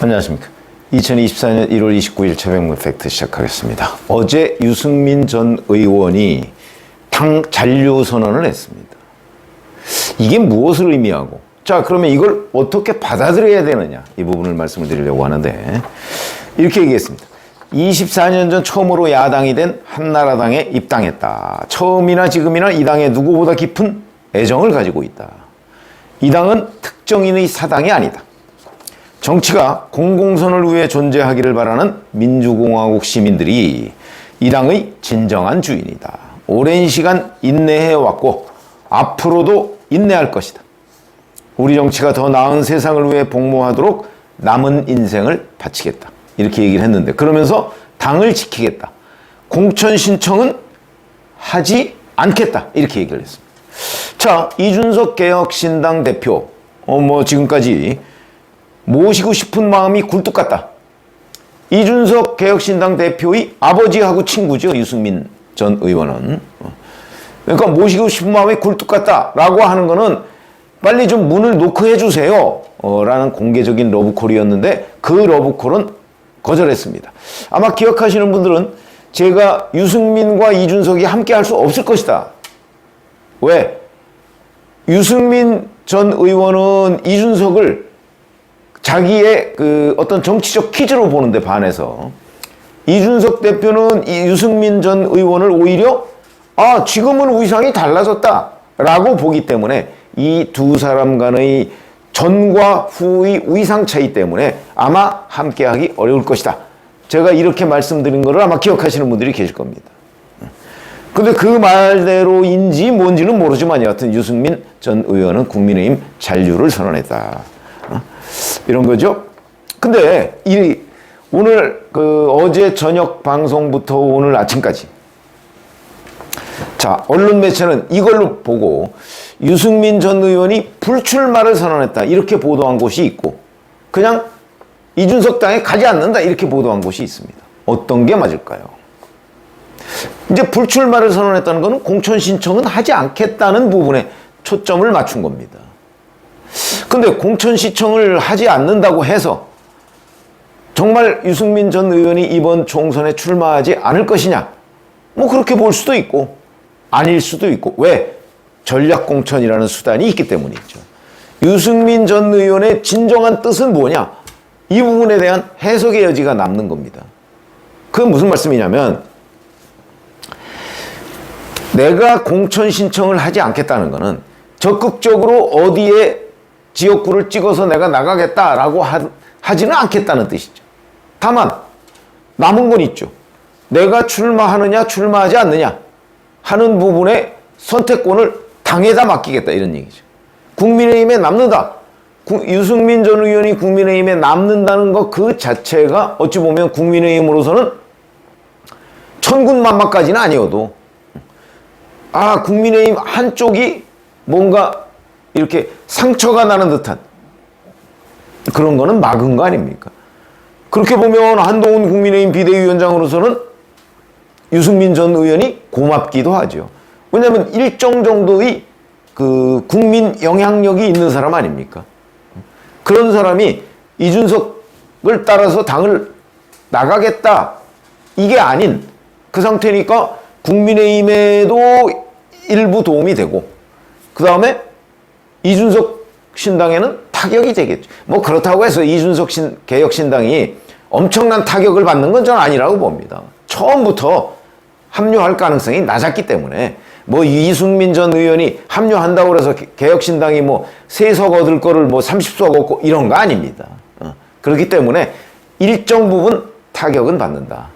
안녕하십니까. 2024년 1월 29일 최병문 팩트 시작하겠습니다. 어제 유승민 전 의원이 당 잔류 선언을 했습니다. 이게 무엇을 의미하고, 자, 그러면 이걸 어떻게 받아들여야 되느냐, 이 부분을 말씀을 드리려고 하는데, 이렇게 얘기했습니다. 24년 전 처음으로 야당이 된 한나라당에 입당했다. 처음이나 지금이나 이 당에 누구보다 깊은 애정을 가지고 있다. 이 당은 특정인의 사당이 아니다. 정치가 공공선을 위해 존재하기를 바라는 민주공화국 시민들이 이 당의 진정한 주인이다. 오랜 시간 인내해왔고 앞으로도 인내할 것이다. 우리 정치가 더 나은 세상을 위해 복무하도록 남은 인생을 바치겠다. 이렇게 얘기를 했는데, 그러면서 당을 지키겠다. 공천 신청은 하지 않겠다. 이렇게 얘기를 했습니다. 자, 이준석 개혁신당 대표, 지금까지 모시고 싶은 마음이 굴뚝 같다. 이준석 개혁신당 대표의 아버지하고 친구죠, 유승민 전 의원은. 그러니까 모시고 싶은 마음이 굴뚝 같다라고 하는 거는 빨리 좀 문을 노크해 주세요 라는 공개적인 러브콜이었는데, 그 러브콜은 거절했습니다. 아마 기억하시는 분들은 제가 유승민과 이준석이 함께 할 수 없을 것이다. 왜? 유승민 전 의원은 이준석을 자기의 어떤 정치적 퀴즈로 보는데 반해서, 이준석 대표는 이 유승민 전 의원을 오히려 지금은 위상이 달라졌다 라고 보기 때문에, 이 두 사람 간의 전과 후의 위상 차이 때문에 아마 함께하기 어려울 것이다. 제가 이렇게 말씀드린 거를 아마 기억하시는 분들이 계실 겁니다. 근데 그 말대로인지 뭔지는 모르지만 여하튼 유승민 전 의원은 국민의힘 잔류를 선언했다. 이런 거죠. 근데 오늘 어제 저녁 방송부터 오늘 아침까지, 자, 언론 매체는 이걸로 보고 유승민 전 의원이 불출마를 선언했다 이렇게 보도한 곳이 있고, 그냥 이준석 당에 가지 않는다 이렇게 보도한 곳이 있습니다. 어떤 게 맞을까요? 이제 불출마를 선언했다는 것은 공천 신청은 하지 않겠다는 부분에 초점을 맞춘 겁니다. 근데 공천 신청을 하지 않는다고 해서 정말 유승민 전 의원이 이번 총선에 출마하지 않을 것이냐? 그렇게 볼 수도 있고 아닐 수도 있고. 왜? 전략공천이라는 수단이 있기 때문이죠. 유승민 전 의원의 진정한 뜻은 뭐냐? 이 부분에 대한 해석의 여지가 남는 겁니다. 그건 무슨 말씀이냐면, 내가 공천 신청을 하지 않겠다는 것은 적극적으로 어디에 지역구를 찍어서 내가 나가겠다라고 하지는 않겠다는 뜻이죠. 다만 남은 건 있죠. 내가 출마하느냐 출마하지 않느냐 하는 부분에 선택권을 당에다 맡기겠다 이런 얘기죠. 국민의힘에 남는다. 유승민 전 의원이 국민의힘에 남는다는 것 그 자체가 어찌 보면 국민의힘으로서는 천군만마까지는 아니어도 국민의힘 한쪽이 뭔가 이렇게 상처가 나는 듯한 그런 거는 막은 거 아닙니까? 그렇게 보면 한동훈 국민의힘 비대위원장으로서는 유승민 전 의원이 고맙기도 하죠. 왜냐하면 일정 정도의 국민 영향력이 있는 사람 아닙니까? 그런 사람이 이준석을 따라서 당을 나가겠다 이게 아닌 그 상태니까 국민의힘에도 일부 도움이 되고, 그 다음에 이준석 신당에는 타격이 되겠죠. 그렇다고 해서 이준석 개혁신당이 엄청난 타격을 받는 건 저는 아니라고 봅니다. 처음부터 합류할 가능성이 낮았기 때문에, 이승민 전 의원이 합류한다고 해서 개혁신당이 3석 얻을 거를 30석 얻고 이런 거 아닙니다. 그렇기 때문에 일정 부분 타격은 받는다.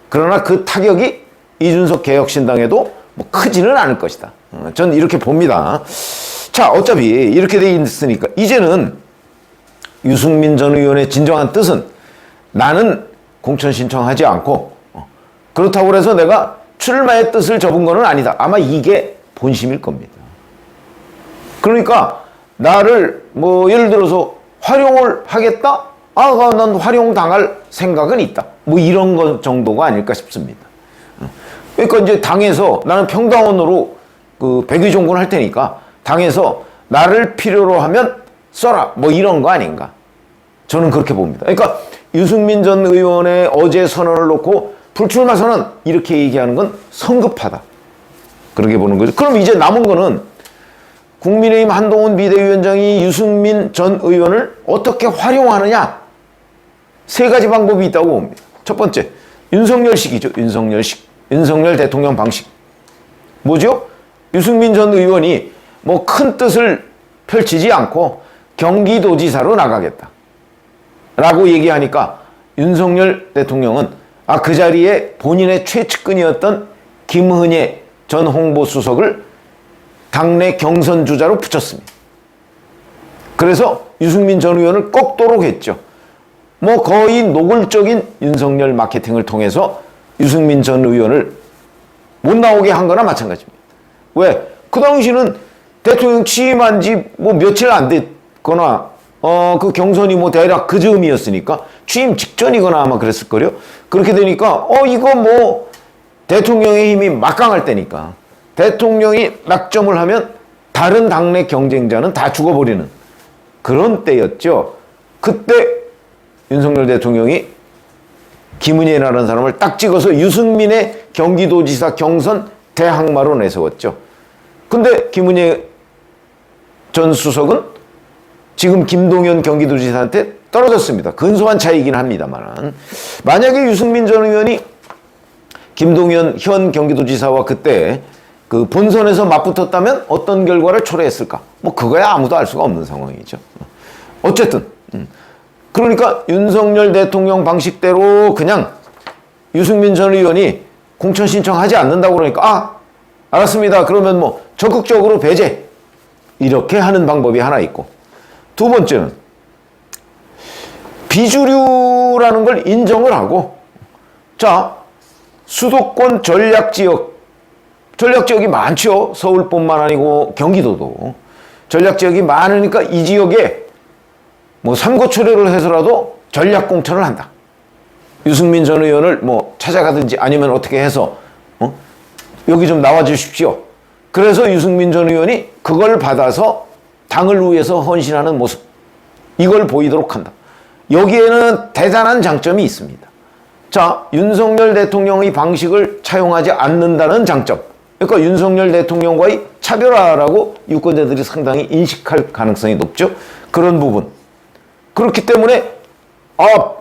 그러나 그 타격이 이준석 개혁신당에도 크지는 않을 것이다. 저는 이렇게 봅니다. 자, 어차피 이렇게 돼 있으니까 이제는 유승민 전 의원의 진정한 뜻은 나는 공천 신청하지 않고 그렇다고 해서 내가 출마의 뜻을 접은 거는 아니다. 아마 이게 본심일 겁니다. 그러니까 나를 예를 들어서 활용을 하겠다? 난 활용당할 생각은 있다. 이런 것 정도가 아닐까 싶습니다. 그러니까 이제 당에서 나는 평당원으로 백의종군 할 테니까 당에서 나를 필요로 하면 써라. 이런 거 아닌가. 저는 그렇게 봅니다. 그러니까 유승민 전 의원의 어제 선언을 놓고 불출마 선언 이렇게 얘기하는 건 성급하다. 그렇게 보는 거죠. 그럼 이제 남은 거는 국민의힘 한동훈 비대위원장이 유승민 전 의원을 어떻게 활용하느냐. 세 가지 방법이 있다고 봅니다. 첫 번째, 윤석열식이죠. 윤석열식. 윤석열 대통령 방식. 뭐죠? 유승민 전 의원이 뭐 큰 뜻을 펼치지 않고 경기도지사로 나가겠다. 라고 얘기하니까 윤석열 대통령은 그 자리에 본인의 최측근이었던 김은혜 전 홍보수석을 당내 경선 주자로 붙였습니다. 그래서 유승민 전 의원을 꺾도록 했죠. 뭐 거의 노골적인 윤석열 마케팅을 통해서 유승민 전 의원을 못 나오게 한 거나 마찬가지입니다. 왜? 그 당시는 대통령 취임한 지 뭐 며칠 안 됐거나 그 경선이 뭐 대략 그 즈음이었으니까 취임 직전이거나 아마 그랬을걸요. 그렇게 되니까 이거 뭐 대통령의 힘이 막강할 때니까 대통령이 낙점을 하면 다른 당내 경쟁자는 다 죽어버리는 그런 때였죠. 그때 윤석열 대통령이 김은혜라는 사람을 딱 찍어서 유승민의 경기도지사 경선 대항마로 내세웠죠. 근데 김은혜 전 수석은 지금 김동연 경기도지사한테 떨어졌습니다. 근소한 차이긴 합니다만 만약에 유승민 전 의원이 김동연 현 경기도지사와 그때 그 본선에서 맞붙었다면 어떤 결과를 초래했을까? 뭐 그거야 아무도 알 수가 없는 상황이죠. 어쨌든 그러니까 윤석열 대통령 방식대로 그냥 유승민 전 의원이 공천 신청하지 않는다고 그러니까 알았습니다. 그러면 뭐 적극적으로 배제 이렇게 하는 방법이 하나 있고, 두 번째는 비주류라는 걸 인정을 하고, 자, 수도권 전략지역이 많죠. 서울뿐만 아니고 경기도도 전략지역이 많으니까 이 지역에 뭐 삼고초려를 해서라도 전략공천을 한다. 유승민 전 의원을 뭐 찾아가든지 아니면 어떻게 해서 여기 좀 나와 주십시오. 그래서 유승민 전 의원이 그걸 받아서 당을 위해서 헌신하는 모습, 이걸 보이도록 한다. 여기에는 대단한 장점이 있습니다. 자, 윤석열 대통령의 방식을 차용하지 않는다는 장점. 그러니까 윤석열 대통령과의 차별화라고 유권자들이 상당히 인식할 가능성이 높죠. 그런 부분. 그렇기 때문에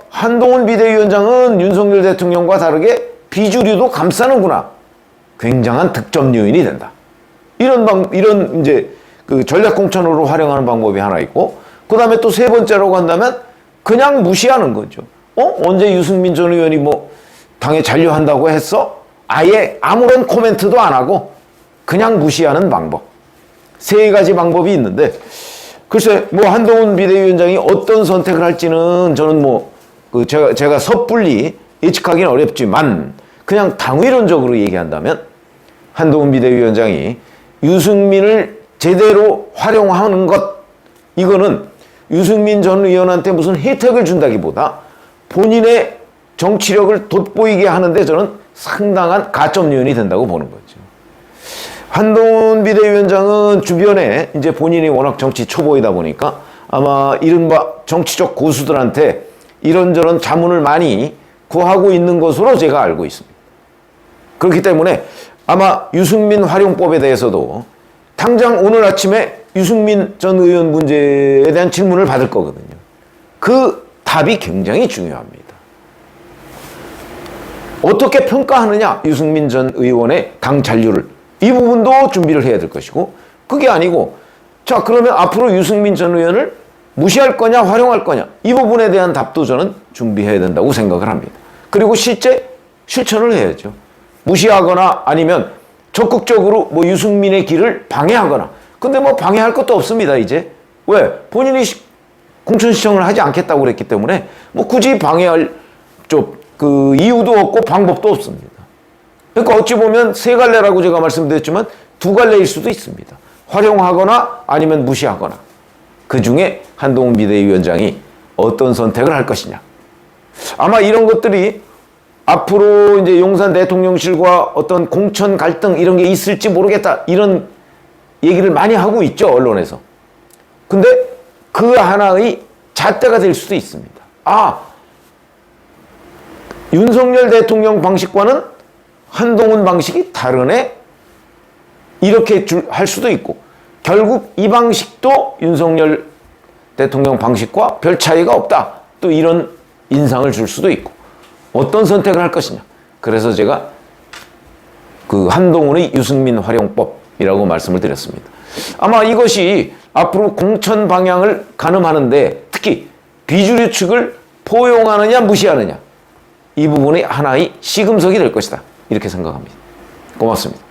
한동훈 비대위원장은 윤석열 대통령과 다르게 비주류도 감싸는구나. 굉장한 득점 요인이 된다. 이런 이제 그 전략 공천으로 활용하는 방법이 하나 있고, 그 다음에 또 세 번째라고 한다면 그냥 무시하는 거죠. 언제 유승민 전 의원이 뭐 당에 잔류한다고 했어? 아예 아무런 코멘트도 안 하고 그냥 무시하는 방법. 세 가지 방법이 있는데, 글쎄 뭐 한동훈 비대위원장이 어떤 선택을 할지는 저는 뭐 제가 섣불리 예측하기는 어렵지만, 그냥 당위론적으로 얘기한다면 한동훈 비대위원장이 유승민을 제대로 활용하는 것, 이거는 유승민 전 의원한테 무슨 혜택을 준다기보다 본인의 정치력을 돋보이게 하는데 저는 상당한 가점 요인이 된다고 보는 거죠. 한동훈 비대위원장은 주변에 이제 본인이 워낙 정치 초보이다 보니까 아마 이른바 정치적 고수들한테 이런저런 자문을 많이 구하고 있는 것으로 제가 알고 있습니다. 그렇기 때문에 아마 유승민 활용법에 대해서도 당장 오늘 아침에 유승민 전 의원 문제에 대한 질문을 받을 거거든요. 그 답이 굉장히 중요합니다. 어떻게 평가하느냐, 유승민 전 의원의 당 잔류를. 이 부분도 준비를 해야 될 것이고, 그게 아니고, 자, 그러면 앞으로 유승민 전 의원을 무시할 거냐, 활용할 거냐, 이 부분에 대한 답도 저는 준비해야 된다고 생각을 합니다. 그리고 실천을 해야죠. 무시하거나 아니면 적극적으로 뭐 유승민의 길을 방해하거나. 근데 뭐 방해할 것도 없습니다, 이제. 왜? 본인이 공천 신청을 하지 않겠다고 그랬기 때문에 뭐 굳이 방해할 그 이유도 없고 방법도 없습니다. 그러니까 어찌 보면 세 갈래라고 제가 말씀드렸지만 두 갈래일 수도 있습니다. 활용하거나 아니면 무시하거나. 그 중에 한동훈 비대위원장이 어떤 선택을 할 것이냐. 아마 이런 것들이 앞으로 이제 용산 대통령실과 어떤 공천 갈등 이런 게 있을지 모르겠다. 이런 얘기를 많이 하고 있죠, 언론에서. 근데 그 하나의 잣대가 될 수도 있습니다. 아, 윤석열 대통령 방식과는 한동훈 방식이 다르네? 이렇게 할 수도 있고, 결국 이 방식도 윤석열 대통령 방식과 별 차이가 없다. 또 이런 인상을 줄 수도 있고, 어떤 선택을 할 것이냐. 그래서 제가 그 한동훈의 유승민 활용법이라고 말씀을 드렸습니다. 아마 이것이 앞으로 공천 방향을 가늠하는데 특히 비주류 측을 포용하느냐 무시하느냐, 이 부분이 하나의 시금석이 될 것이다. 이렇게 생각합니다. 고맙습니다.